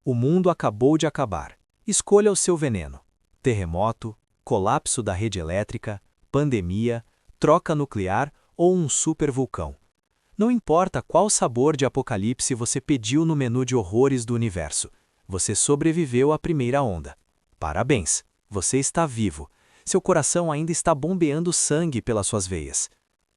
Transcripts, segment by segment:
O mundo acabou de acabar. Escolha o seu veneno: terremoto, colapso da rede elétrica, pandemia, troca nuclear ou um supervulcão. Não importa qual sabor de apocalipse você pediu no menu de horrores do universo, você sobreviveu à primeira onda. Parabéns, você está vivo. Seu coração ainda está bombeando sangue pelas suas veias.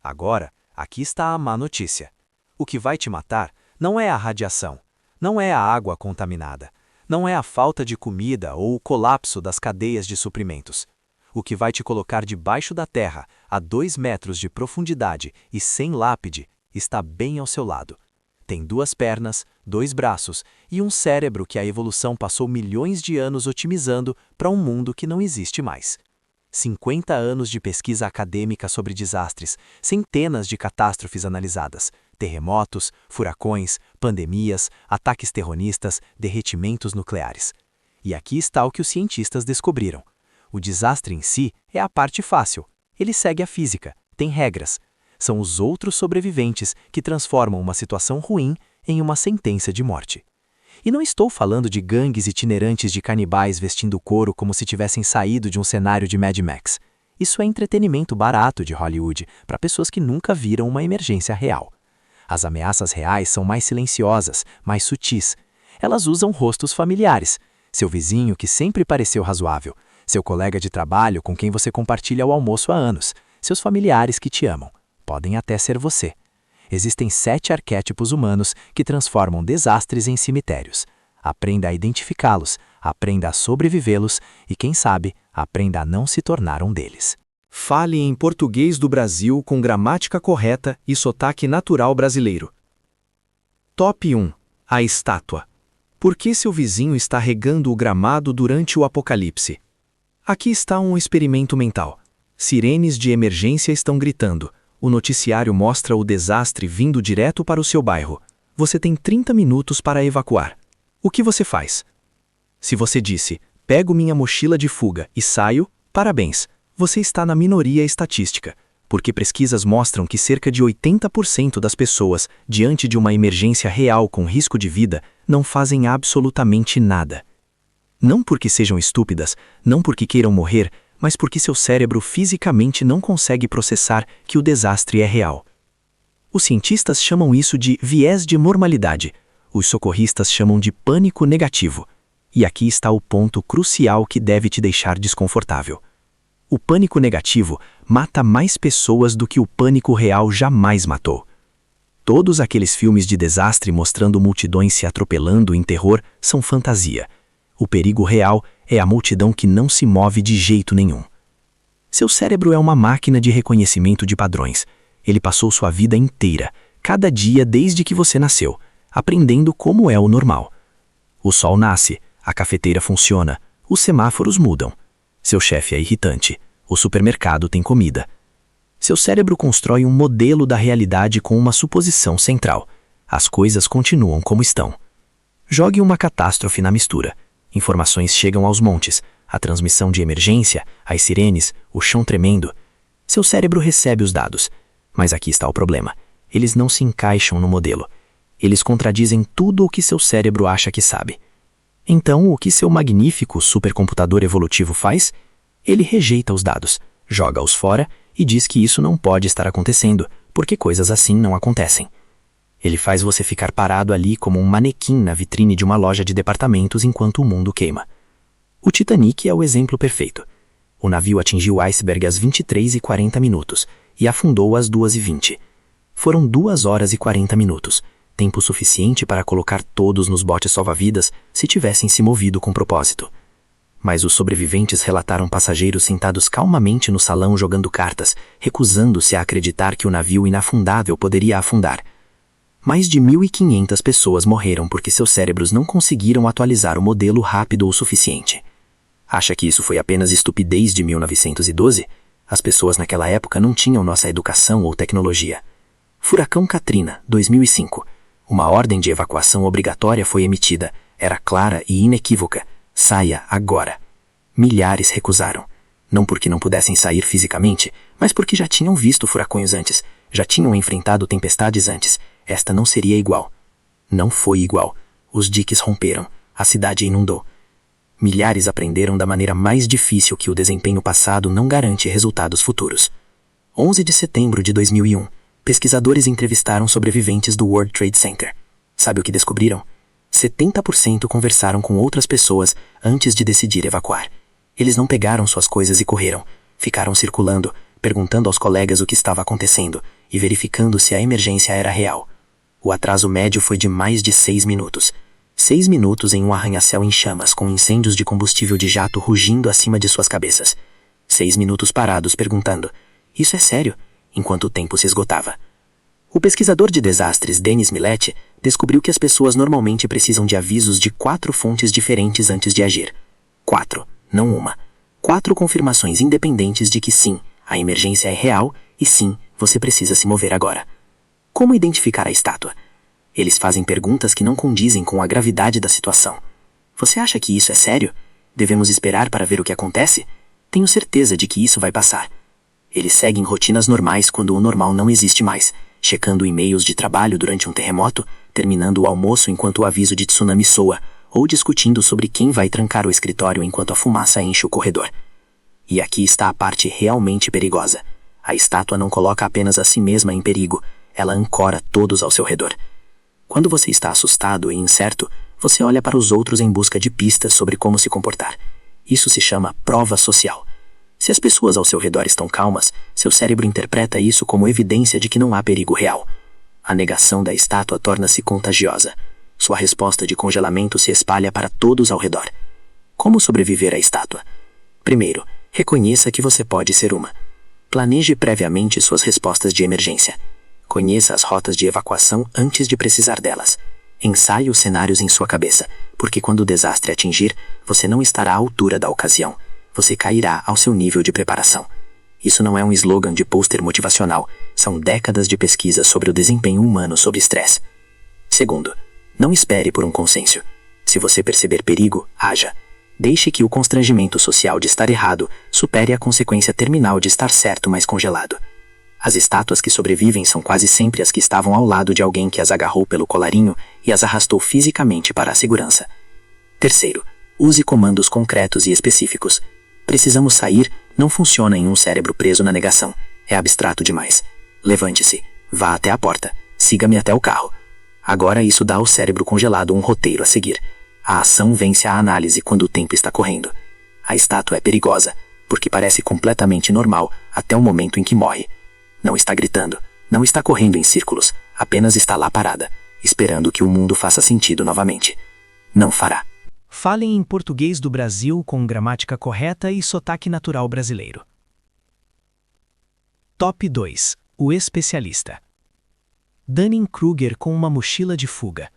Agora, aqui está a má notícia. O que vai te matar não é a radiação, não é a água contaminada, não é a falta de comida ou o colapso das cadeias de suprimentos. O que vai te colocar debaixo da terra, a 2 metros de profundidade e sem lápide, está bem ao seu lado. Tem 2 pernas, 2 braços e um cérebro que a evolução passou milhões de anos otimizando para um mundo que não existe mais. 50 anos de pesquisa acadêmica sobre desastres, centenas de catástrofes analisadas, terremotos, furacões, pandemias, ataques terroristas, derretimentos nucleares. E aqui está o que os cientistas descobriram. O desastre em si é a parte fácil. Ele segue a física, tem regras. São os outros sobreviventes que transformam uma situação ruim em uma sentença de morte. E não estou falando de gangues itinerantes de canibais vestindo couro como se tivessem saído de um cenário de Mad Max. Isso é entretenimento barato de Hollywood para pessoas que nunca viram uma emergência real. As ameaças reais são mais silenciosas, mais sutis. Elas usam rostos familiares. Seu vizinho que sempre pareceu razoável. Seu colega de trabalho com quem você compartilha o almoço há anos. Seus familiares que te amam. Podem até ser você. Existem 7 arquétipos humanos que transformam desastres em cemitérios. Aprenda a identificá-los, aprenda a sobrevivê-los e, quem sabe, aprenda a não se tornar um deles. Fale em português do Brasil com gramática correta e sotaque natural brasileiro. Top 1. A estátua. Por que seu vizinho está regando o gramado durante o apocalipse? Aqui está um experimento mental. Sirenes de emergência estão gritando. O noticiário mostra o desastre vindo direto para o seu bairro. Você tem 30 minutos para evacuar. O que você faz? Se você disse, pego minha mochila de fuga e saio, parabéns, você está na minoria estatística, porque pesquisas mostram que cerca de 80% das pessoas, diante de uma emergência real com risco de vida, não fazem absolutamente nada. Não porque sejam estúpidas, não porque queiram morrer, mas porque seu cérebro fisicamente não consegue processar que o desastre é real. Os cientistas chamam isso de viés de normalidade. Os socorristas chamam de pânico negativo. E aqui está o ponto crucial que deve te deixar desconfortável. O pânico negativo mata mais pessoas do que o pânico real jamais matou. Todos aqueles filmes de desastre mostrando multidões se atropelando em terror são fantasia. O perigo real é a multidão que não se move de jeito nenhum. Seu cérebro é uma máquina de reconhecimento de padrões. Ele passou sua vida inteira, cada dia desde que você nasceu, aprendendo como é o normal. O sol nasce, a cafeteira funciona, os semáforos mudam. Seu chefe é irritante, o supermercado tem comida. Seu cérebro constrói um modelo da realidade com uma suposição central. As coisas continuam como estão. Jogue uma catástrofe na mistura. Informações chegam aos montes, a transmissão de emergência, as sirenes, o chão tremendo. Seu cérebro recebe os dados. Mas aqui está o problema. Eles não se encaixam no modelo. Eles contradizem tudo o que seu cérebro acha que sabe. Então, o que seu magnífico supercomputador evolutivo faz? Ele rejeita os dados, joga-os fora e diz que isso não pode estar acontecendo, porque coisas assim não acontecem. Ele faz você ficar parado ali como um manequim na vitrine de uma loja de departamentos enquanto o mundo queima. O Titanic é o exemplo perfeito. O navio atingiu o iceberg às 23h40 e afundou às 2h20. Foram 2 horas e 40 minutos, tempo suficiente para colocar todos nos botes salva-vidas se tivessem se movido com propósito. Mas os sobreviventes relataram passageiros sentados calmamente no salão jogando cartas, recusando-se a acreditar que o navio inafundável poderia afundar. Mais de 1.500 pessoas morreram porque seus cérebros não conseguiram atualizar o modelo rápido o suficiente. Acha que isso foi apenas estupidez de 1912? As pessoas naquela época não tinham nossa educação ou tecnologia. Furacão Katrina, 2005. Uma ordem de evacuação obrigatória foi emitida. Era clara e inequívoca. Saia agora. Milhares recusaram. Não porque não pudessem sair fisicamente, mas porque já tinham visto furacões antes, já tinham enfrentado tempestades antes. Esta não seria igual. Não foi igual. Os diques romperam. A cidade inundou. Milhares aprenderam da maneira mais difícil que o desempenho passado não garante resultados futuros. 11 de setembro de 2001, pesquisadores entrevistaram sobreviventes do World Trade Center. Sabe o que descobriram? 70% conversaram com outras pessoas antes de decidir evacuar. Eles não pegaram suas coisas e correram. Ficaram circulando, perguntando aos colegas o que estava acontecendo e verificando se a emergência era real. O atraso médio foi de mais de 6 minutos. 6 minutos em um arranha-céu em chamas, com incêndios de combustível de jato rugindo acima de suas cabeças. 6 minutos parados perguntando: "Isso é sério?", enquanto o tempo se esgotava. O pesquisador de desastres Dennis Millett descobriu que as pessoas normalmente precisam de avisos de 4 fontes diferentes antes de agir. 4, não uma. 4 confirmações independentes de que sim, a emergência é real e sim, você precisa se mover agora. Como identificar a estátua? Eles fazem perguntas que não condizem com a gravidade da situação. Você acha que isso é sério? Devemos esperar para ver o que acontece? Tenho certeza de que isso vai passar. Eles seguem rotinas normais quando o normal não existe mais, checando e-mails de trabalho durante um terremoto, terminando o almoço enquanto o aviso de tsunami soa, ou discutindo sobre quem vai trancar o escritório enquanto a fumaça enche o corredor. E aqui está a parte realmente perigosa. A estátua não coloca apenas a si mesma em perigo, ela ancora todos ao seu redor. Quando você está assustado e incerto, você olha para os outros em busca de pistas sobre como se comportar. Isso se chama prova social. Se as pessoas ao seu redor estão calmas, seu cérebro interpreta isso como evidência de que não há perigo real. A negação da estátua torna-se contagiosa. Sua resposta de congelamento se espalha para todos ao redor. Como sobreviver à estátua? Primeiro, reconheça que você pode ser uma. Planeje previamente suas respostas de emergência. Conheça as rotas de evacuação antes de precisar delas. Ensaie os cenários em sua cabeça, porque quando o desastre atingir, você não estará à altura da ocasião. Você cairá ao seu nível de preparação. Isso não é um slogan de pôster motivacional, são décadas de pesquisa sobre o desempenho humano sob estresse. Segundo, não espere por um consenso. Se você perceber perigo, haja. Deixe que o constrangimento social de estar errado supere a consequência terminal de estar certo, mas congelado. As estátuas que sobrevivem são quase sempre as que estavam ao lado de alguém que as agarrou pelo colarinho e as arrastou fisicamente para a segurança. Terceiro, use comandos concretos e específicos. Precisamos sair não funciona em um cérebro preso na negação. É abstrato demais. Levante-se, vá até a porta, siga-me até o carro. Agora isso dá ao cérebro congelado um roteiro a seguir. A ação vence a análise quando o tempo está correndo. A estátua é perigosa, porque parece completamente normal até o momento em que morre. Não está gritando, não está correndo em círculos, apenas está lá parada, esperando que o mundo faça sentido novamente. Não fará. Falem em português do Brasil com gramática correta e sotaque natural brasileiro. Top 2. O especialista. Dunning-Kruger com uma mochila de fuga.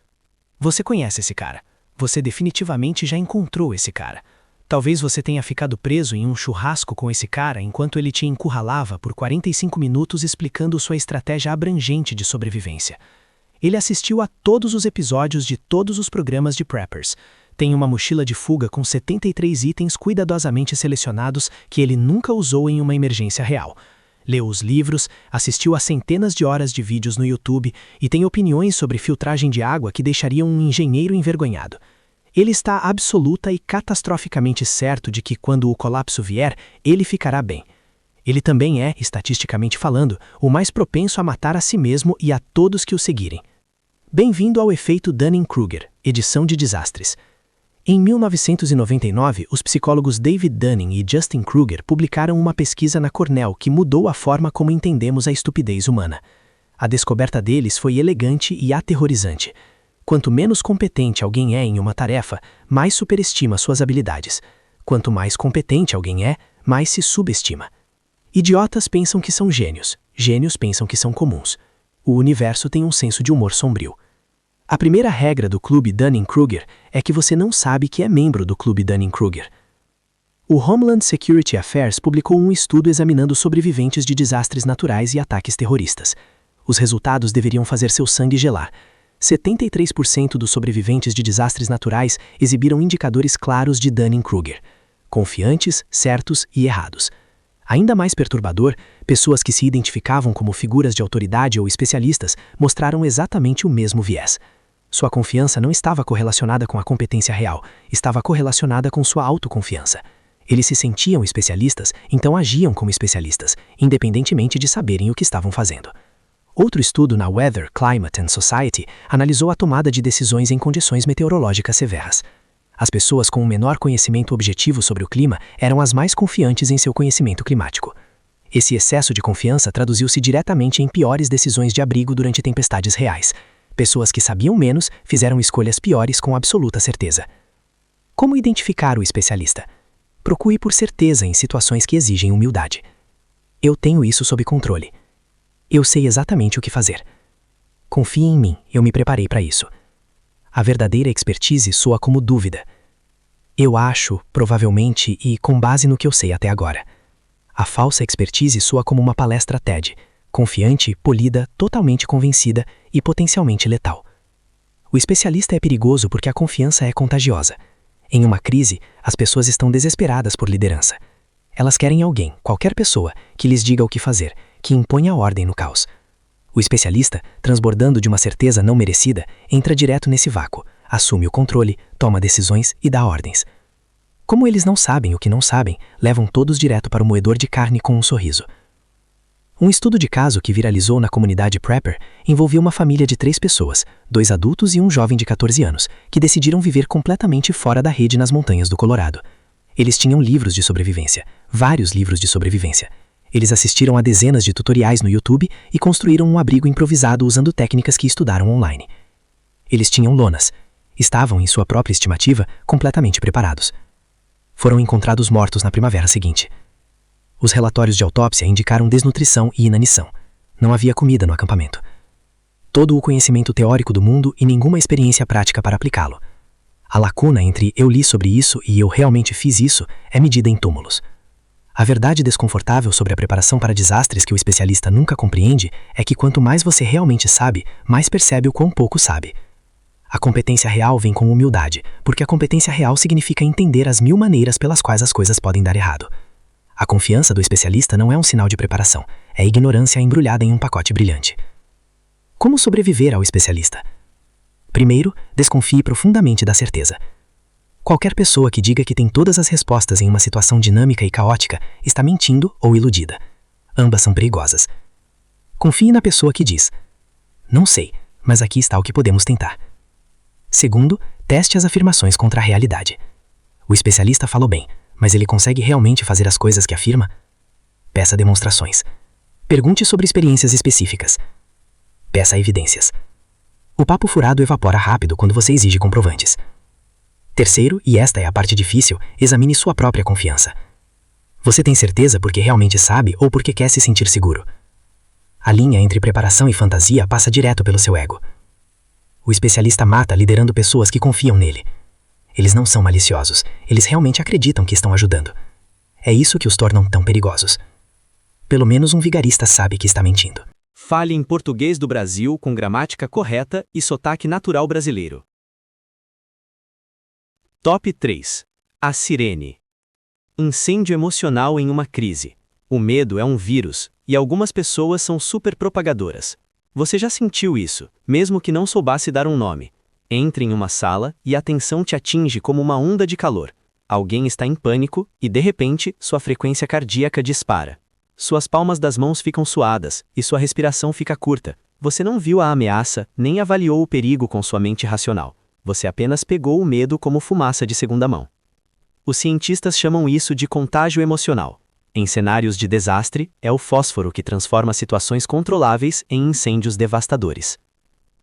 Você conhece esse cara. Você definitivamente já encontrou esse cara. Talvez você tenha ficado preso em um churrasco com esse cara enquanto ele te encurralava por 45 minutos explicando sua estratégia abrangente de sobrevivência. Ele assistiu a todos os episódios de todos os programas de preppers. Tem uma mochila de fuga com 73 itens cuidadosamente selecionados que ele nunca usou em uma emergência real. Leu os livros, assistiu a centenas de horas de vídeos no YouTube e tem opiniões sobre filtragem de água que deixariam um engenheiro envergonhado. Ele está absoluta e catastroficamente certo de que quando o colapso vier, ele ficará bem. Ele também é, estatisticamente falando, o mais propenso a matar a si mesmo e a todos que o seguirem. Bem-vindo ao efeito Dunning-Kruger, edição de desastres. Em 1999, os psicólogos David Dunning e Justin Kruger publicaram uma pesquisa na Cornell que mudou a forma como entendemos a estupidez humana. A descoberta deles foi elegante e aterrorizante. Quanto menos competente alguém é em uma tarefa, mais superestima suas habilidades. Quanto mais competente alguém é, mais se subestima. Idiotas pensam que são gênios, gênios pensam que são comuns. O universo tem um senso de humor sombrio. A primeira regra do Clube Dunning-Kruger é que você não sabe que é membro do Clube Dunning-Kruger. O Homeland Security Affairs publicou um estudo examinando sobreviventes de desastres naturais e ataques terroristas. Os resultados deveriam fazer seu sangue gelar. 73% dos sobreviventes de desastres naturais exibiram indicadores claros de Dunning-Kruger, confiantes, certos e errados. Ainda mais perturbador, pessoas que se identificavam como figuras de autoridade ou especialistas mostraram exatamente o mesmo viés. Sua confiança não estava correlacionada com a competência real, estava correlacionada com sua autoconfiança. Eles se sentiam especialistas, então agiam como especialistas, independentemente de saberem o que estavam fazendo. Outro estudo na Weather, Climate and Society analisou a tomada de decisões em condições meteorológicas severas. As pessoas com um menor conhecimento objetivo sobre o clima eram as mais confiantes em seu conhecimento climático. Esse excesso de confiança traduziu-se diretamente em piores decisões de abrigo durante tempestades reais. Pessoas que sabiam menos fizeram escolhas piores com absoluta certeza. Como identificar o especialista? Procure por certeza em situações que exigem humildade. Eu tenho isso sob controle. Eu sei exatamente o que fazer. Confie em mim, eu me preparei para isso. A verdadeira expertise soa como dúvida. Eu acho, provavelmente e com base no que eu sei até agora. A falsa expertise soa como uma palestra TED, confiante, polida, totalmente convencida e potencialmente letal. O especialista é perigoso porque a confiança é contagiosa. Em uma crise, as pessoas estão desesperadas por liderança. Elas querem alguém, qualquer pessoa, que lhes diga o que fazer, que imponha ordem no caos. O especialista, transbordando de uma certeza não merecida, entra direto nesse vácuo, assume o controle, toma decisões e dá ordens. Como eles não sabem o que não sabem, levam todos direto para o moedor de carne com um sorriso. Um estudo de caso que viralizou na comunidade Prepper envolvia uma família de 3 pessoas, 2 adultos e um jovem de 14 anos, que decidiram viver completamente fora da rede nas montanhas do Colorado. Eles tinham livros de sobrevivência, vários livros de sobrevivência. Eles assistiram a dezenas de tutoriais no YouTube e construíram um abrigo improvisado usando técnicas que estudaram online. Eles tinham lonas. Estavam, em sua própria estimativa, completamente preparados. Foram encontrados mortos na primavera seguinte. Os relatórios de autópsia indicaram desnutrição e inanição. Não havia comida no acampamento. Todo o conhecimento teórico do mundo e nenhuma experiência prática para aplicá-lo. A lacuna entre eu li sobre isso e eu realmente fiz isso é medida em túmulos. A verdade desconfortável sobre a preparação para desastres que o especialista nunca compreende é que quanto mais você realmente sabe, mais percebe o quão pouco sabe. A competência real vem com humildade, porque a competência real significa entender as 1000 maneiras pelas quais as coisas podem dar errado. A confiança do especialista não é um sinal de preparação, é ignorância embrulhada em um pacote brilhante. Como sobreviver ao especialista? Primeiro, desconfie profundamente da certeza. Qualquer pessoa que diga que tem todas as respostas em uma situação dinâmica e caótica está mentindo ou iludida. Ambas são perigosas. Confie na pessoa que diz: não sei, mas aqui está o que podemos tentar. Segundo, teste as afirmações contra a realidade. O especialista falou bem, mas ele consegue realmente fazer as coisas que afirma? Peça demonstrações. Pergunte sobre experiências específicas. Peça evidências. O papo furado evapora rápido quando você exige comprovantes. Terceiro, e esta é a parte difícil, examine sua própria confiança. Você tem certeza porque realmente sabe ou porque quer se sentir seguro? A linha entre preparação e fantasia passa direto pelo seu ego. O especialista mata liderando pessoas que confiam nele. Eles não são maliciosos, eles realmente acreditam que estão ajudando. É isso que os tornam tão perigosos. Pelo menos um vigarista sabe que está mentindo. Fale em português do Brasil com gramática correta e sotaque natural brasileiro. Top 3. A sirene. Incêndio emocional em uma crise. O medo é um vírus, e algumas pessoas são super propagadoras. Você já sentiu isso, mesmo que não soubesse dar um nome. Entre em uma sala e a tensão te atinge como uma onda de calor. Alguém está em pânico e, de repente, sua frequência cardíaca dispara. Suas palmas das mãos ficam suadas e sua respiração fica curta. Você não viu a ameaça, nem avaliou o perigo com sua mente racional. Você apenas pegou o medo como fumaça de segunda mão. Os cientistas chamam isso de contágio emocional. Em cenários de desastre, é o fósforo que transforma situações controláveis em incêndios devastadores.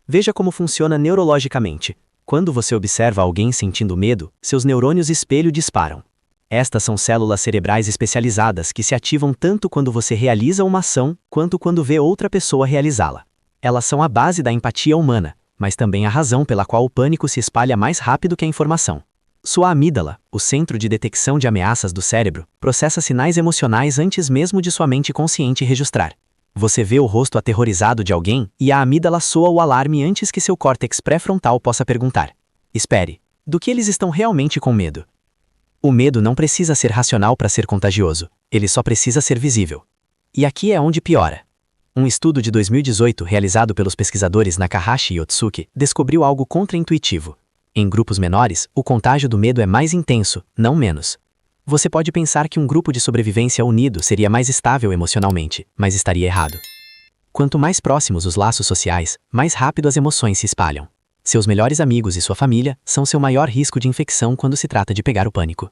Veja como funciona neurologicamente. Quando você observa alguém sentindo medo, seus neurônios espelho disparam. Estas são células cerebrais especializadas que se ativam tanto quando você realiza uma ação, quanto quando vê outra pessoa realizá-la. Elas são a base da empatia humana, mas também a razão pela qual o pânico se espalha mais rápido que a informação. Sua amígdala, o centro de detecção de ameaças do cérebro, processa sinais emocionais antes mesmo de sua mente consciente registrar. Você vê o rosto aterrorizado de alguém e a amígdala soa o alarme antes que seu córtex pré-frontal possa perguntar: espere, do que eles estão realmente com medo? O medo não precisa ser racional para ser contagioso, ele só precisa ser visível. E aqui é onde piora. Um estudo de 2018 realizado pelos pesquisadores Nakahashi e Otsuki descobriu algo contraintuitivo. Em grupos menores, o contágio do medo é mais intenso, não menos. Você pode pensar que um grupo de sobrevivência unido seria mais estável emocionalmente, mas estaria errado. Quanto mais próximos os laços sociais, mais rápido as emoções se espalham. Seus melhores amigos e sua família são seu maior risco de infecção quando se trata de pegar o pânico.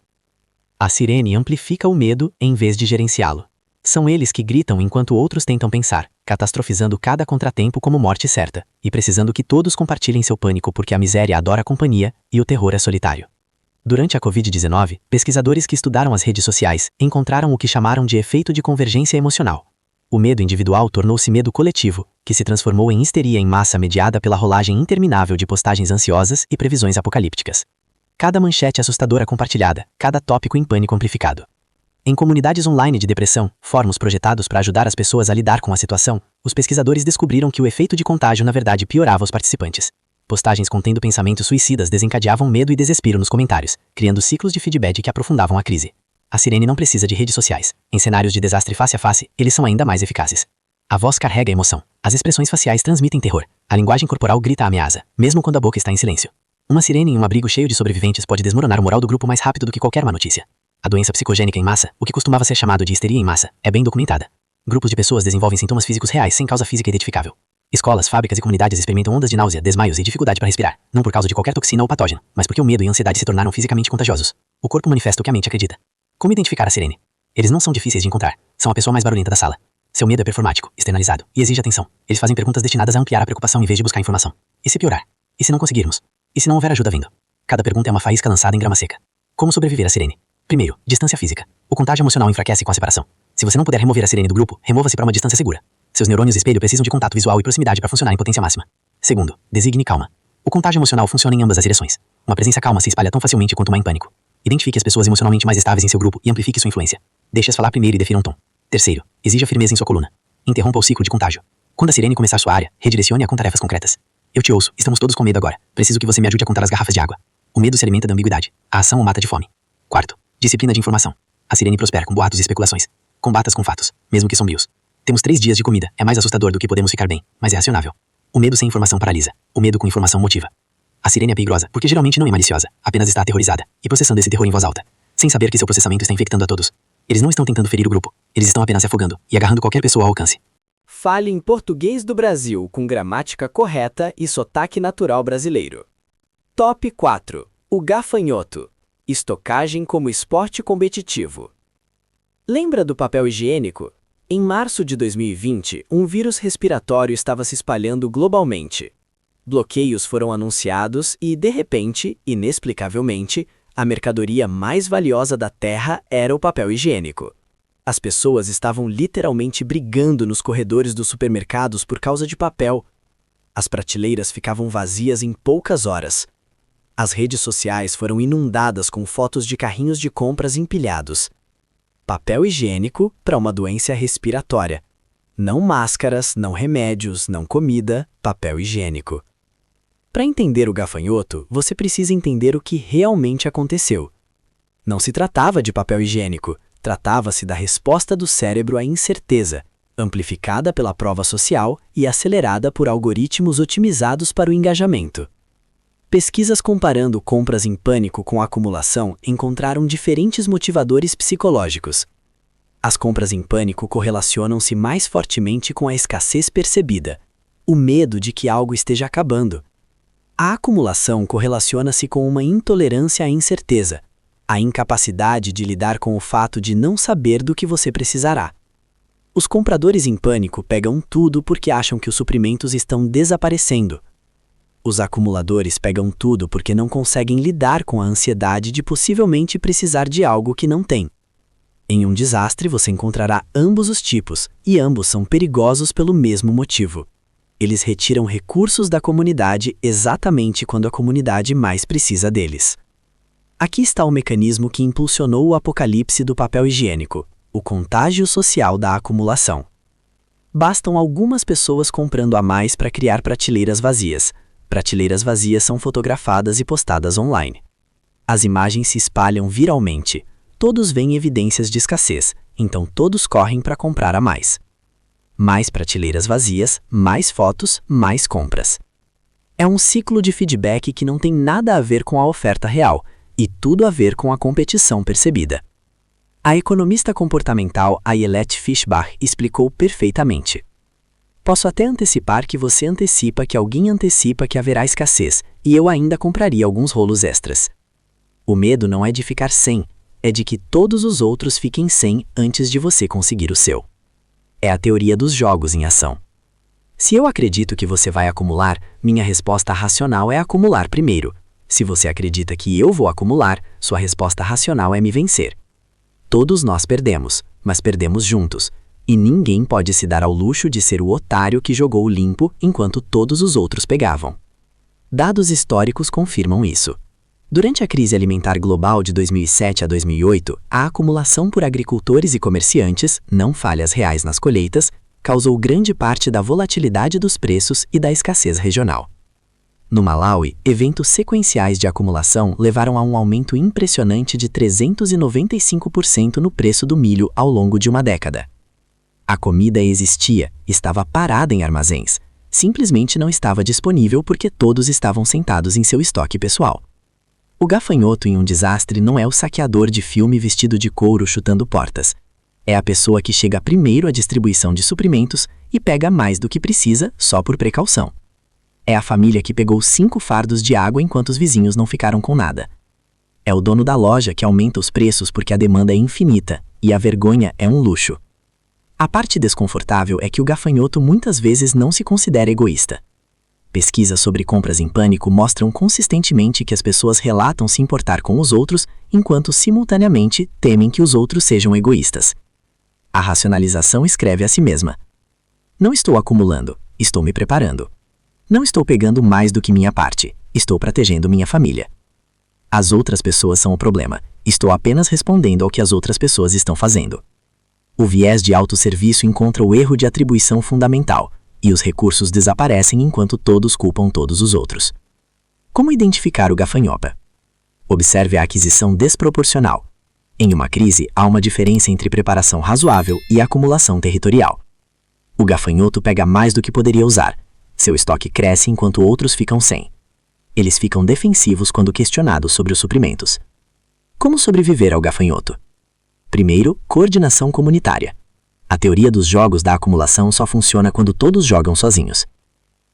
A sirene amplifica o medo em vez de gerenciá-lo. São eles que gritam enquanto outros tentam pensar, catastrofizando cada contratempo como morte certa, e precisando que todos compartilhem seu pânico porque a miséria adora a companhia e o terror é solitário. Durante a Covid-19, pesquisadores que estudaram as redes sociais encontraram o que chamaram de efeito de convergência emocional. O medo individual tornou-se medo coletivo, que se transformou em histeria em massa mediada pela rolagem interminável de postagens ansiosas e previsões apocalípticas. Cada manchete assustadora compartilhada, cada tópico em pânico amplificado. Em comunidades online de depressão, fóruns projetados para ajudar as pessoas a lidar com a situação, os pesquisadores descobriram que o efeito de contágio na verdade piorava os participantes. Postagens contendo pensamentos suicidas desencadeavam medo e desespero nos comentários, criando ciclos de feedback que aprofundavam a crise. A sirene não precisa de redes sociais. Em cenários de desastre face a face, eles são ainda mais eficazes. A voz carrega emoção. As expressões faciais transmitem terror. A linguagem corporal grita a ameaça, mesmo quando a boca está em silêncio. Uma sirene em um abrigo cheio de sobreviventes pode desmoronar o moral do grupo mais rápido do que qualquer má notícia. A doença psicogênica em massa, o que costumava ser chamado de histeria em massa, é bem documentada. Grupos de pessoas desenvolvem sintomas físicos reais sem causa física identificável. Escolas, fábricas e comunidades experimentam ondas de náusea, desmaios e dificuldade para respirar, não por causa de qualquer toxina ou patógeno, mas porque o medo e a ansiedade se tornaram fisicamente contagiosos. O corpo manifesta o que a mente acredita. Como identificar a sirene? Eles não são difíceis de encontrar. São a pessoa mais barulhenta da sala. Seu medo é performático, externalizado, e exige atenção. Eles fazem perguntas destinadas a ampliar a preocupação em vez de buscar informação. E se piorar? E se não conseguirmos? E se não houver ajuda vindo? Cada pergunta é uma faísca lançada em grama seca. Como sobreviver à sirene? Primeiro, distância física. O contágio emocional enfraquece com a separação. Se você não puder remover a sirene do grupo, remova-se para uma distância segura. Seus neurônios espelho precisam de contato visual e proximidade para funcionar em potência máxima. Segundo, designe calma. O contágio emocional funciona em ambas as direções. Uma presença calma se espalha tão facilmente quanto uma em pânico. Identifique as pessoas emocionalmente mais estáveis em seu grupo e amplifique sua influência. Deixe-as falar primeiro e defina um tom. Terceiro, exija firmeza em sua coluna. Interrompa o ciclo de contágio. Quando a sirene começar sua área, redirecione-a com tarefas concretas. Eu te ouço, estamos todos com medo agora. Preciso que você me ajude a contar as garrafas de água. O medo se alimenta da ambiguidade. A ação o mata de fome. Quarto, disciplina de informação. A sirene prospera com boatos e especulações. Combata-as com fatos, mesmo que sombrios. Temos 3 dias de comida, é mais assustador do que podemos ficar bem, mas é racionável. O medo sem informação paralisa. O medo com informação motiva. A sirene é perigosa, porque geralmente não é maliciosa, apenas está aterrorizada, e processando esse terror em voz alta, sem saber que seu processamento está infectando a todos. Eles não estão tentando ferir o grupo, eles estão apenas se afogando e agarrando qualquer pessoa ao alcance. Fale em português do Brasil com gramática correta e sotaque natural brasileiro. Top 4. O gafanhoto. Estocagem como esporte competitivo. Lembra do papel higiênico? Em março de 2020, um vírus respiratório estava se espalhando globalmente. Bloqueios foram anunciados e, de repente, inexplicavelmente, a mercadoria mais valiosa da Terra era o papel higiênico. As pessoas estavam literalmente brigando nos corredores dos supermercados por causa de papel. As prateleiras ficavam vazias em poucas horas. As redes sociais foram inundadas com fotos de carrinhos de compras empilhados. Papel higiênico para uma doença respiratória. Não máscaras, não remédios, não comida, papel higiênico. Para entender o gafanhoto, você precisa entender o que realmente aconteceu. Não se tratava de papel higiênico, tratava-se da resposta do cérebro à incerteza, amplificada pela prova social e acelerada por algoritmos otimizados para o engajamento. Pesquisas comparando compras em pânico com acumulação encontraram diferentes motivadores psicológicos. As compras em pânico correlacionam-se mais fortemente com a escassez percebida, o medo de que algo esteja acabando. A acumulação correlaciona-se com uma intolerância à incerteza, a incapacidade de lidar com o fato de não saber do que você precisará. Os compradores em pânico pegam tudo porque acham que os suprimentos estão desaparecendo. Os acumuladores pegam tudo porque não conseguem lidar com a ansiedade de possivelmente precisar de algo que não tem. Em um desastre, você encontrará ambos os tipos, e ambos são perigosos pelo mesmo motivo. Eles retiram recursos da comunidade exatamente quando a comunidade mais precisa deles. Aqui está o mecanismo que impulsionou o apocalipse do papel higiênico, o contágio social da acumulação. Bastam algumas pessoas comprando a mais para criar prateleiras vazias. Prateleiras vazias são fotografadas e postadas online. As imagens se espalham viralmente. Todos veem evidências de escassez, então todos correm para comprar a mais. mais prateleiras vazias, mais fotos, mais compras. É um ciclo de feedback que não tem nada a ver com a oferta real e tudo a ver com a competição percebida. A economista comportamental Ayelet Fishbach explicou perfeitamente. Posso até antecipar que você antecipa que alguém antecipa que haverá escassez, e eu ainda compraria alguns rolos extras. O medo não é de ficar sem, é de que todos os outros fiquem sem antes de você conseguir o seu. É a teoria dos jogos em ação. Se eu acredito que você vai acumular, minha resposta racional é acumular primeiro. Se você acredita que eu vou acumular, sua resposta racional é me vencer. Todos nós perdemos, mas perdemos juntos. E ninguém pode se dar ao luxo de ser o otário que jogou limpo enquanto todos os outros pegavam. Dados históricos confirmam isso. Durante a crise alimentar global de 2007 a 2008, a acumulação por agricultores e comerciantes, não falhas reais nas colheitas, causou grande parte da volatilidade dos preços e da escassez regional. No Malawi, eventos sequenciais de acumulação levaram a um aumento impressionante de 395% no preço do milho ao longo de uma década. A comida existia, estava parada em armazéns, simplesmente não estava disponível porque todos estavam sentados em seu estoque pessoal. O gafanhoto em um desastre não é o saqueador de filme vestido de couro chutando portas. É a pessoa que chega primeiro à distribuição de suprimentos e pega mais do que precisa só por precaução. É a família que pegou 5 fardos de água enquanto os vizinhos não ficaram com nada. É o dono da loja que aumenta os preços porque a demanda é infinita e a vergonha é um luxo. A parte desconfortável é que o gafanhoto muitas vezes não se considera egoísta. Pesquisas sobre compras em pânico mostram consistentemente que as pessoas relatam se importar com os outros enquanto simultaneamente temem que os outros sejam egoístas. A racionalização escreve a si mesma: não estou acumulando, estou me preparando. Não estou pegando mais do que minha parte, estou protegendo minha família. As outras pessoas são o problema, estou apenas respondendo ao que as outras pessoas estão fazendo. O viés de autosserviço encontra o erro de atribuição fundamental, e os recursos desaparecem enquanto todos culpam todos os outros. Como identificar o gafanhoto? Observe a aquisição desproporcional. Em uma crise, há uma diferença entre preparação razoável e acumulação territorial. O gafanhoto pega mais do que poderia usar. Seu estoque cresce enquanto outros ficam sem. Eles ficam defensivos quando questionados sobre os suprimentos. Como sobreviver ao gafanhoto? Primeiro, coordenação comunitária. A teoria dos jogos da acumulação só funciona quando todos jogam sozinhos.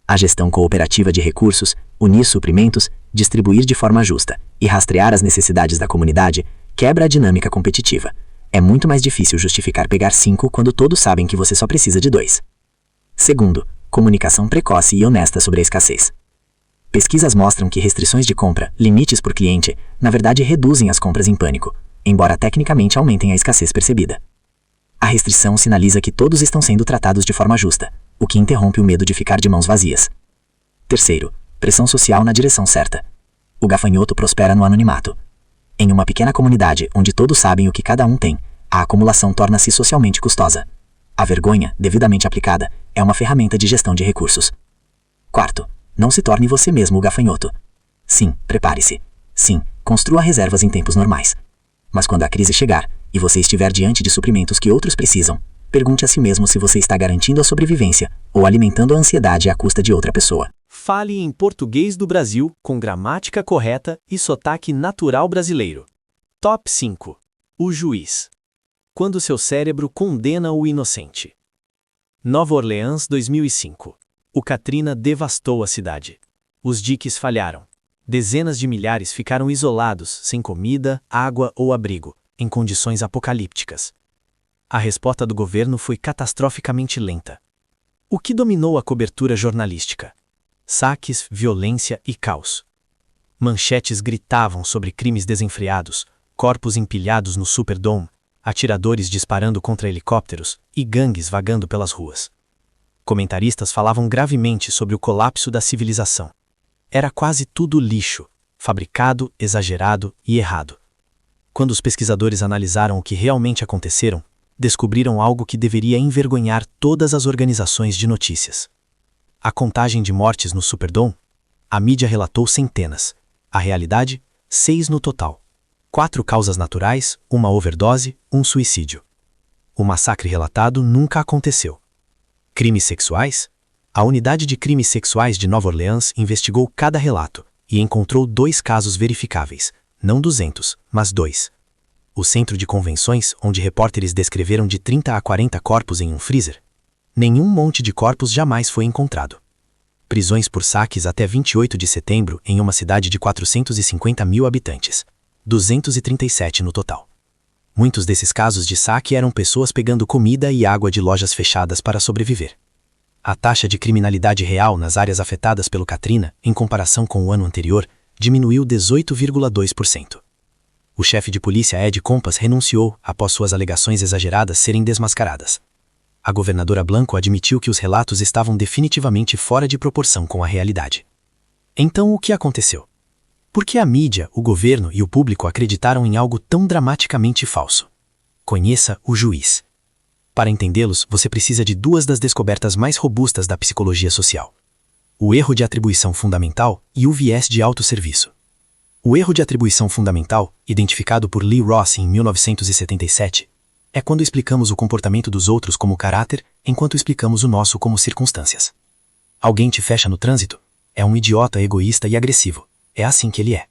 A gestão cooperativa de recursos, unir suprimentos, distribuir de forma justa e rastrear as necessidades da comunidade quebra a dinâmica competitiva. É muito mais difícil justificar pegar 5 quando todos sabem que você só precisa de 2. Segundo, comunicação precoce e honesta sobre a escassez. Pesquisas mostram que restrições de compra, limites por cliente, na verdade reduzem as compras em pânico, embora tecnicamente aumentem a escassez percebida. A restrição sinaliza que todos estão sendo tratados de forma justa, o que interrompe o medo de ficar de mãos vazias. Terceiro, pressão social na direção certa. O gafanhoto prospera no anonimato. Em uma pequena comunidade onde todos sabem o que cada um tem, a acumulação torna-se socialmente custosa. A vergonha, devidamente aplicada, é uma ferramenta de gestão de recursos. Quarto, não se torne você mesmo o gafanhoto. Sim, prepare-se. Sim, construa reservas em tempos normais. Mas quando a crise chegar, e você estiver diante de suprimentos que outros precisam, pergunte a si mesmo se você está garantindo a sobrevivência ou alimentando a ansiedade à custa de outra pessoa. Fale em português do Brasil com gramática correta e sotaque natural brasileiro. Top 5. O juiz. Quando seu cérebro condena o inocente. Nova Orleans, 2005. O Katrina devastou a cidade. Os diques falharam. Dezenas de milhares ficaram isolados, sem comida, água ou abrigo, em condições apocalípticas. A resposta do governo foi catastroficamente lenta. O que dominou a cobertura jornalística? Saques, violência e caos. Manchetes gritavam sobre crimes desenfreados, corpos empilhados no Superdome, atiradores disparando contra helicópteros e gangues vagando pelas ruas. Comentaristas falavam gravemente sobre o colapso da civilização. Era quase tudo lixo, fabricado, exagerado e errado. Quando os pesquisadores analisaram o que realmente aconteceram, descobriram algo que deveria envergonhar todas as organizações de notícias. A contagem de mortes no Superdome? A mídia relatou centenas. A realidade? 6 no total. 4 causas naturais, uma overdose, um suicídio. O massacre relatado nunca aconteceu. Crimes sexuais? A Unidade de Crimes Sexuais de Nova Orleans investigou cada relato e encontrou 2 casos verificáveis, não 200, mas 2. O Centro de Convenções, onde repórteres descreveram de 30 a 40 corpos em um freezer. Nenhum monte de corpos jamais foi encontrado. Prisões por saques até 28 de setembro em uma cidade de 450 mil habitantes. 237 no total. Muitos desses casos de saque eram pessoas pegando comida e água de lojas fechadas para sobreviver. A taxa de criminalidade real nas áreas afetadas pelo Katrina, em comparação com o ano anterior, diminuiu 18,2%. O chefe de polícia Ed Compass renunciou após suas alegações exageradas serem desmascaradas. A governadora Blanco admitiu que os relatos estavam definitivamente fora de proporção com a realidade. Então, o que aconteceu? Por que a mídia, o governo e o público acreditaram em algo tão dramaticamente falso? Conheça o juiz. Para entendê-los, você precisa de 2 das descobertas mais robustas da psicologia social: o erro de atribuição fundamental e o viés de autosserviço. O erro de atribuição fundamental, identificado por Lee Ross em 1977, é quando explicamos o comportamento dos outros como caráter, enquanto explicamos o nosso como circunstâncias. Alguém te fecha no trânsito? É um idiota egoísta e agressivo. É assim que ele é.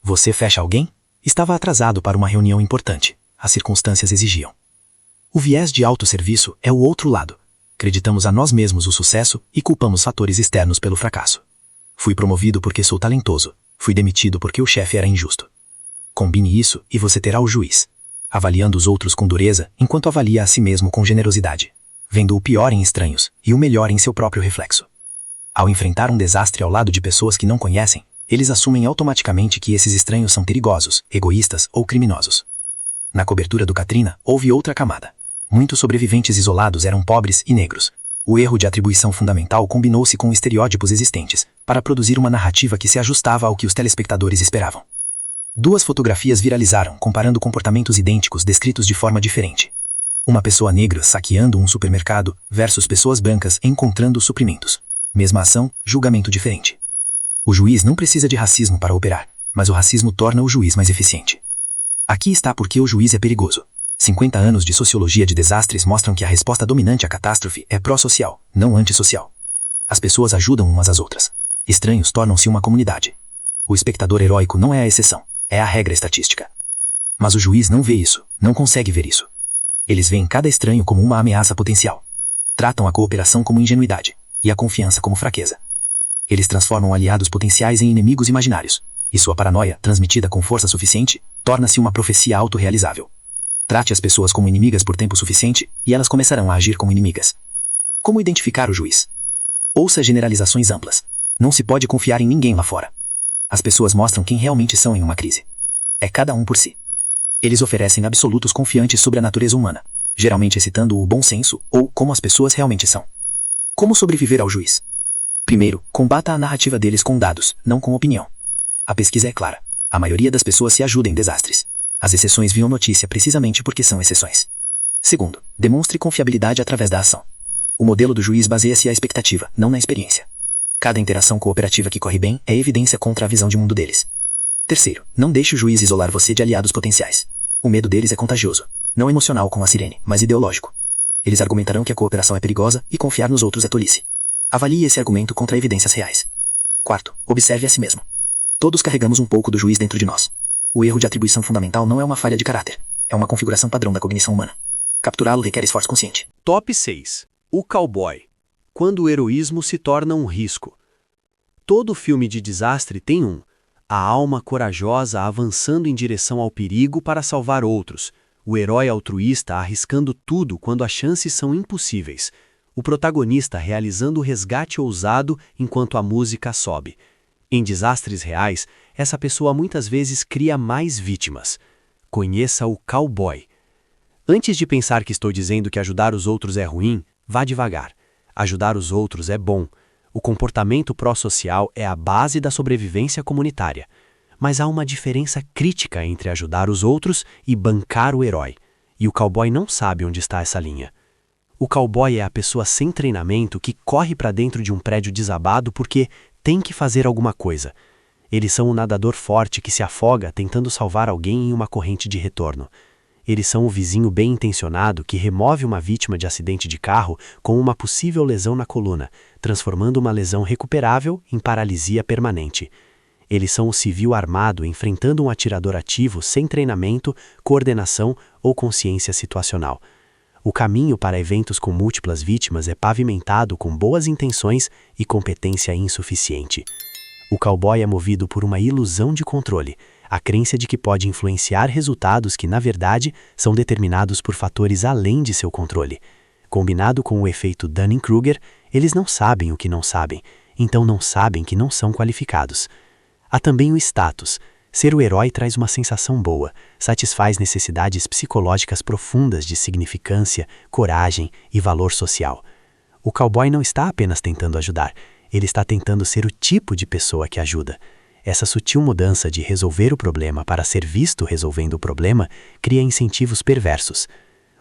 Você fecha alguém? Estava atrasado para uma reunião importante. As circunstâncias exigiam. O viés de autosserviço é o outro lado. Acreditamos a nós mesmos o sucesso e culpamos fatores externos pelo fracasso. Fui promovido porque sou talentoso. Fui demitido porque o chefe era injusto. Combine isso e você terá o juiz, avaliando os outros com dureza enquanto avalia a si mesmo com generosidade, vendo o pior em estranhos e o melhor em seu próprio reflexo. Ao enfrentar um desastre ao lado de pessoas que não conhecem, eles assumem automaticamente que esses estranhos são perigosos, egoístas ou criminosos. Na cobertura do Katrina, houve outra camada. Muitos sobreviventes isolados eram pobres e negros. O erro de atribuição fundamental combinou-se com estereótipos existentes, para produzir uma narrativa que se ajustava ao que os telespectadores esperavam. 2 fotografias viralizaram, comparando comportamentos idênticos descritos de forma diferente. Uma pessoa negra saqueando um supermercado versus pessoas brancas encontrando suprimentos. Mesma ação, julgamento diferente. O juiz não precisa de racismo para operar, mas o racismo torna o juiz mais eficiente. Aqui está porque o juiz é perigoso. 50 anos de sociologia de desastres mostram que a resposta dominante à catástrofe é pró-social, não antissocial. As pessoas ajudam umas às outras. Estranhos tornam-se uma comunidade. O espectador heróico não é a exceção, é a regra estatística. Mas o juiz não vê isso, não consegue ver isso. Eles veem cada estranho como uma ameaça potencial. Tratam a cooperação como ingenuidade e a confiança como fraqueza. Eles transformam aliados potenciais em inimigos imaginários, e sua paranoia, transmitida com força suficiente, torna-se uma profecia autorrealizável. Trate as pessoas como inimigas por tempo suficiente e elas começarão a agir como inimigas. Como identificar o juiz? Ouça generalizações amplas. Não se pode confiar em ninguém lá fora. As pessoas mostram quem realmente são em uma crise. É cada um por si. Eles oferecem absolutos confiantes sobre a natureza humana, geralmente citando o bom senso ou como as pessoas realmente são. Como sobreviver ao juiz? Primeiro, combata a narrativa deles com dados, não com opinião. A pesquisa é clara. A maioria das pessoas se ajuda em desastres. As exceções viam notícia precisamente porque são exceções. Segundo, demonstre confiabilidade através da ação. O modelo do juiz baseia-se à expectativa, não na experiência. Cada interação cooperativa que corre bem é evidência contra a visão de mundo deles. Terceiro, não deixe o juiz isolar você de aliados potenciais. O medo deles é contagioso, não emocional como a sirene, mas ideológico. Eles argumentarão que a cooperação é perigosa e confiar nos outros é tolice. Avalie esse argumento contra evidências reais. Quarto, observe a si mesmo. Todos carregamos um pouco do juiz dentro de nós. O erro de atribuição fundamental não é uma falha de caráter, é uma configuração padrão da cognição humana. Capturá-lo requer esforço consciente. Top 6. O cowboy. Quando o heroísmo se torna um risco. Todo filme de desastre tem a alma corajosa avançando em direção ao perigo para salvar outros, o herói altruísta arriscando tudo quando as chances são impossíveis, o protagonista realizando o resgate ousado enquanto a música sobe. Em desastres reais, essa pessoa muitas vezes cria mais vítimas. Conheça o cowboy. Antes de pensar que estou dizendo que ajudar os outros é ruim, vá devagar. Ajudar os outros é bom. O comportamento pró-social é a base da sobrevivência comunitária. Mas há uma diferença crítica entre ajudar os outros e bancar o herói. E o cowboy não sabe onde está essa linha. O cowboy é a pessoa sem treinamento que corre para dentro de um prédio desabado porque tem que fazer alguma coisa. Eles são um nadador forte que se afoga tentando salvar alguém em uma corrente de retorno. Eles são o vizinho bem-intencionado que remove uma vítima de acidente de carro com uma possível lesão na coluna, transformando uma lesão recuperável em paralisia permanente. Eles são o civil armado enfrentando um atirador ativo sem treinamento, coordenação ou consciência situacional. O caminho para eventos com múltiplas vítimas é pavimentado com boas intenções e competência insuficiente. O cowboy é movido por uma ilusão de controle, a crença de que pode influenciar resultados que, na verdade, são determinados por fatores além de seu controle. Combinado com o efeito Dunning-Kruger, eles não sabem o que não sabem, então não sabem que não são qualificados. Há também o status. Ser o herói traz uma sensação boa, satisfaz necessidades psicológicas profundas de significância, coragem e valor social. O cowboy não está apenas tentando ajudar, ele está tentando ser o tipo de pessoa que ajuda. Essa sutil mudança de resolver o problema para ser visto resolvendo o problema cria incentivos perversos.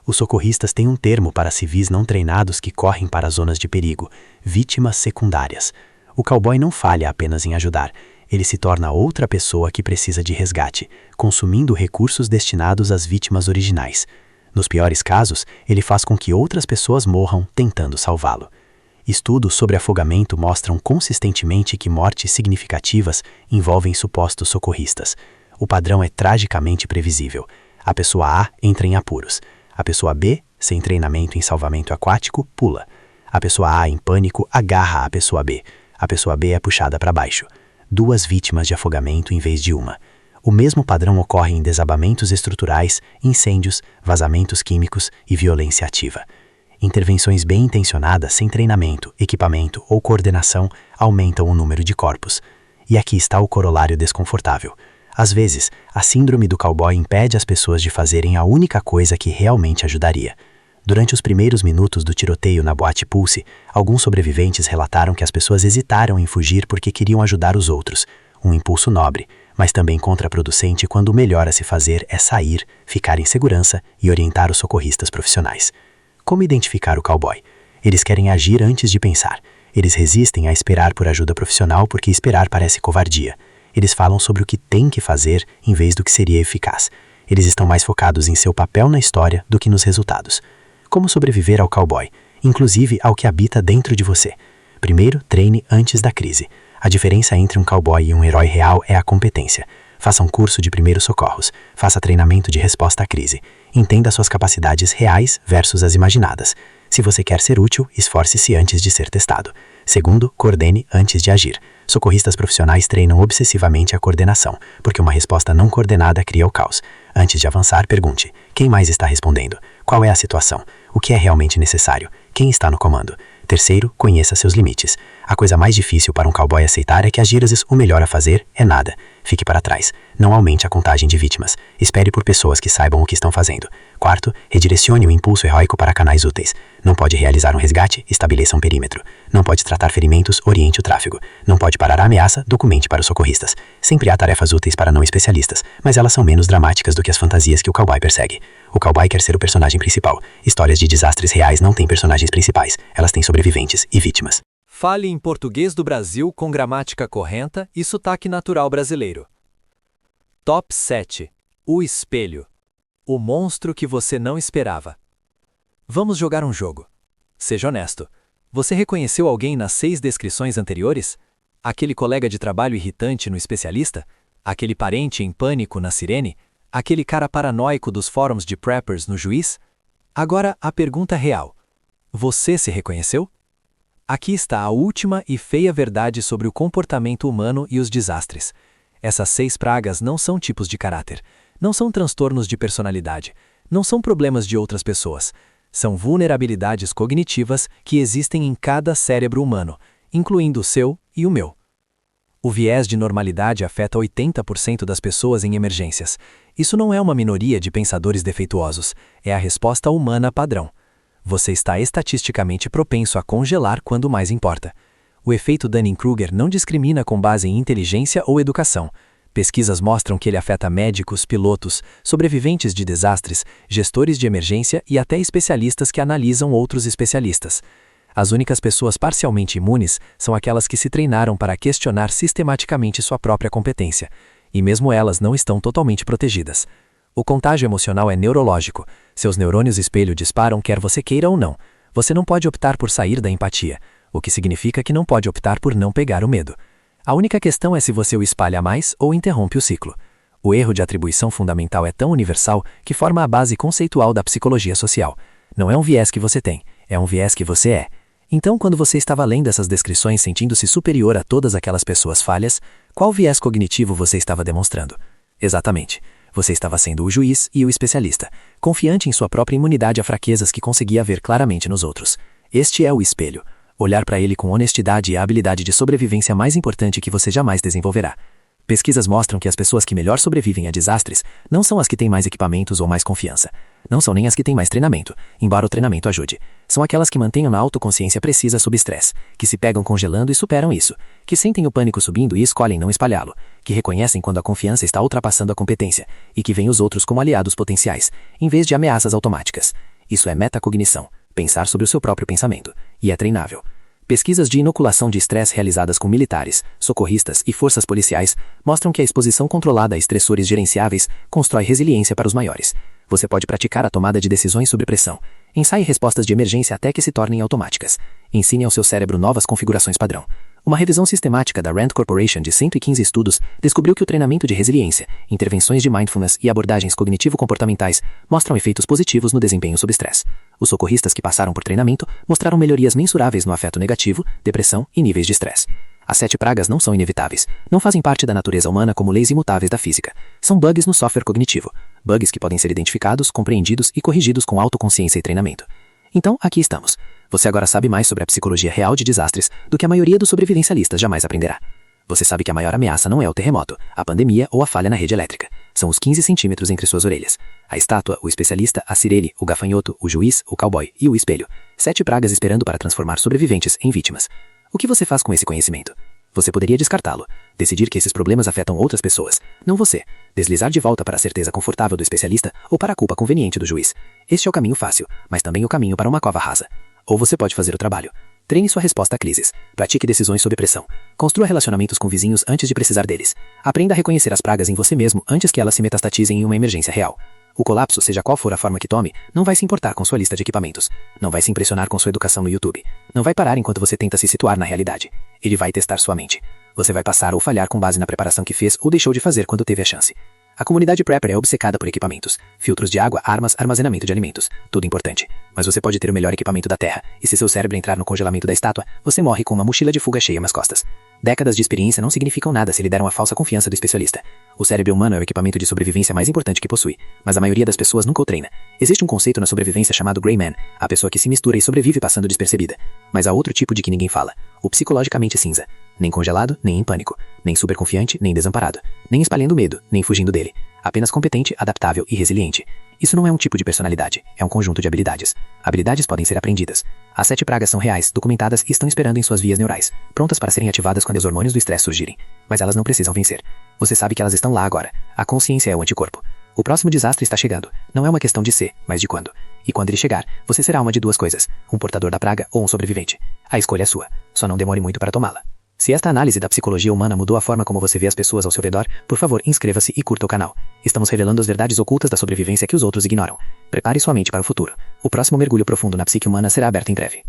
Os socorristas têm um termo para civis não treinados que correm para zonas de perigo: vítimas secundárias. O cowboy não falha apenas em ajudar, ele se torna outra pessoa que precisa de resgate, consumindo recursos destinados às vítimas originais. Nos piores casos, ele faz com que outras pessoas morram tentando salvá-lo. Estudos sobre afogamento mostram consistentemente que mortes significativas envolvem supostos socorristas. O padrão é tragicamente previsível. A pessoa A entra em apuros. A pessoa B, sem treinamento em salvamento aquático, pula. A pessoa A, em pânico, agarra a pessoa B. A pessoa B é puxada para baixo. 2 vítimas de afogamento em vez de uma. O mesmo padrão ocorre em desabamentos estruturais, incêndios, vazamentos químicos e violência ativa. Intervenções bem intencionadas sem treinamento, equipamento ou coordenação aumentam o número de corpos. E aqui está o corolário desconfortável. Às vezes, a síndrome do cowboy impede as pessoas de fazerem a única coisa que realmente ajudaria. Durante os primeiros minutos do tiroteio na Boate Pulse, alguns sobreviventes relataram que as pessoas hesitaram em fugir porque queriam ajudar os outros, um impulso nobre, mas também contraproducente quando o melhor a se fazer é sair, ficar em segurança e orientar os socorristas profissionais. Como identificar o cowboy? Eles querem agir antes de pensar. Eles resistem a esperar por ajuda profissional porque esperar parece covardia. Eles falam sobre o que tem que fazer em vez do que seria eficaz. Eles estão mais focados em seu papel na história do que nos resultados. Como sobreviver ao cowboy, inclusive ao que habita dentro de você? Primeiro, treine antes da crise. A diferença entre um cowboy e um herói real é a competência. Faça um curso de primeiros socorros. Faça treinamento de resposta à crise. Entenda suas capacidades reais versus as imaginadas. Se você quer ser útil, esforce-se antes de ser testado. Segundo, coordene antes de agir. Socorristas profissionais treinam obsessivamente a coordenação, porque uma resposta não coordenada cria o caos. Antes de avançar, pergunte: quem mais está respondendo? Qual é a situação? O que é realmente necessário? Quem está no comando? Terceiro, conheça seus limites. A coisa mais difícil para um cowboy aceitar é que às vezes o melhor a fazer é nada. Fique para trás. Não aumente a contagem de vítimas. Espere por pessoas que saibam o que estão fazendo. Quarto, redirecione o impulso heróico para canais úteis. Não pode realizar um resgate? Estabeleça um perímetro. Não pode tratar ferimentos? Oriente o tráfego. Não pode parar a ameaça? Documente para os socorristas. Sempre há tarefas úteis para não especialistas, mas elas são menos dramáticas do que as fantasias que o cowboy persegue. O cowboy quer ser o personagem principal. Histórias de desastres reais não têm personagens principais. Elas têm sobreviventes e vítimas. Fale em português do Brasil com gramática correta e sotaque natural brasileiro. Top 7. O espelho. O monstro que você não esperava. Vamos jogar um jogo. Seja honesto. Você reconheceu alguém nas 6 descrições anteriores? Aquele colega de trabalho irritante no especialista? Aquele parente em pânico na sirene? Aquele cara paranoico dos fóruns de preppers no juiz? Agora a pergunta real. Você se reconheceu? Aqui está a última e feia verdade sobre o comportamento humano e os desastres. Essas 6 pragas não são tipos de caráter, não são transtornos de personalidade, não são problemas de outras pessoas. São vulnerabilidades cognitivas que existem em cada cérebro humano, incluindo o seu e o meu. O viés de normalidade afeta 80% das pessoas em emergências. Isso não é uma minoria de pensadores defeituosos, é a resposta humana padrão. Você está estatisticamente propenso a congelar quando mais importa. O efeito Dunning-Kruger não discrimina com base em inteligência ou educação. Pesquisas mostram que ele afeta médicos, pilotos, sobreviventes de desastres, gestores de emergência e até especialistas que analisam outros especialistas. As únicas pessoas parcialmente imunes são aquelas que se treinaram para questionar sistematicamente sua própria competência, e mesmo elas não estão totalmente protegidas. O contágio emocional é neurológico. Seus neurônios espelho disparam quer você queira ou não. Você não pode optar por sair da empatia, o que significa que não pode optar por não pegar o medo. A única questão é se você o espalha mais ou interrompe o ciclo. O erro de atribuição fundamental é tão universal que forma a base conceitual da psicologia social. Não é um viés que você tem, é um viés que você é. Então, quando você estava lendo essas descrições sentindo-se superior a todas aquelas pessoas falhas, qual viés cognitivo você estava demonstrando? Exatamente. Você estava sendo o juiz e o especialista, confiante em sua própria imunidade a fraquezas que conseguia ver claramente nos outros. Este é o espelho. Olhar para ele com honestidade é a habilidade de sobrevivência mais importante que você jamais desenvolverá. Pesquisas mostram que as pessoas que melhor sobrevivem a desastres não são as que têm mais equipamentos ou mais confiança. Não são nem as que têm mais treinamento, embora o treinamento ajude. São aquelas que mantêm uma autoconsciência precisa sob estresse, que se pegam congelando e superam isso, que sentem o pânico subindo e escolhem não espalhá-lo, que reconhecem quando a confiança está ultrapassando a competência e que veem os outros como aliados potenciais, em vez de ameaças automáticas. Isso é metacognição, pensar sobre o seu próprio pensamento, e é treinável. Pesquisas de inoculação de estresse realizadas com militares, socorristas e forças policiais mostram que a exposição controlada a estressores gerenciáveis constrói resiliência para os maiores. Você pode praticar a tomada de decisões sob pressão. Ensaie respostas de emergência até que se tornem automáticas. Ensine ao seu cérebro novas configurações padrão. Uma revisão sistemática da Rand Corporation de 115 estudos descobriu que o treinamento de resiliência, intervenções de mindfulness e abordagens cognitivo-comportamentais mostram efeitos positivos no desempenho sob estresse. Os socorristas que passaram por treinamento mostraram melhorias mensuráveis no afeto negativo, depressão e níveis de estresse. As 7 pragas não são inevitáveis, não fazem parte da natureza humana como leis imutáveis da física. São bugs no software cognitivo, bugs que podem ser identificados, compreendidos e corrigidos com autoconsciência e treinamento. Então, aqui estamos. Você agora sabe mais sobre a psicologia real de desastres do que a maioria dos sobrevivencialistas jamais aprenderá. Você sabe que a maior ameaça não é o terremoto, a pandemia ou a falha na rede elétrica. São os 15 centímetros entre suas orelhas. A estátua, o especialista, a sirene, o gafanhoto, o juiz, o cowboy e o espelho. 7 pragas esperando para transformar sobreviventes em vítimas. O que você faz com esse conhecimento? Você poderia descartá-lo, decidir que esses problemas afetam outras pessoas, não você, deslizar de volta para a certeza confortável do especialista ou para a culpa conveniente do juiz. Este é o caminho fácil, mas também o caminho para uma cova rasa. Ou você pode fazer o trabalho. Treine sua resposta a crises. Pratique decisões sob pressão. Construa relacionamentos com vizinhos antes de precisar deles. Aprenda a reconhecer as pragas em você mesmo antes que elas se metastatizem em uma emergência real. O colapso, seja qual for a forma que tome, não vai se importar com sua lista de equipamentos. Não vai se impressionar com sua educação no YouTube. Não vai parar enquanto você tenta se situar na realidade. Ele vai testar sua mente. Você vai passar ou falhar com base na preparação que fez ou deixou de fazer quando teve a chance. A comunidade prepper é obcecada por equipamentos. Filtros de água, armas, armazenamento de alimentos. Tudo importante. Mas você pode ter o melhor equipamento da Terra, e se seu cérebro entrar no congelamento da estátua, você morre com uma mochila de fuga cheia nas costas. Décadas de experiência não significam nada se lhe deram a falsa confiança do especialista. O cérebro humano é o equipamento de sobrevivência mais importante que possui, mas a maioria das pessoas nunca o treina. Existe um conceito na sobrevivência chamado Gray Man, a pessoa que se mistura e sobrevive passando despercebida. Mas há outro tipo de que ninguém fala, o psicologicamente cinza. Nem congelado, nem em pânico. Nem super confiante, nem desamparado. Nem espalhando medo, nem fugindo dele. Apenas competente, adaptável e resiliente. Isso não é um tipo de personalidade, é um conjunto de habilidades. Habilidades podem ser aprendidas. As 7 pragas são reais, documentadas e estão esperando em suas vias neurais, prontas para serem ativadas quando os hormônios do estresse surgirem. Mas elas não precisam vencer. Você sabe que elas estão lá agora. A consciência é o anticorpo. O próximo desastre está chegando. Não é uma questão de se, mas de quando. E quando ele chegar, você será uma de duas coisas, um portador da praga ou um sobrevivente. A escolha é sua. Só não demore muito para tomá-la. Se esta análise da psicologia humana mudou a forma como você vê as pessoas ao seu redor, por favor, inscreva-se e curta o canal. Estamos revelando as verdades ocultas da sobrevivência que os outros ignoram. Prepare sua mente para o futuro. O próximo mergulho profundo na psique humana será aberto em breve.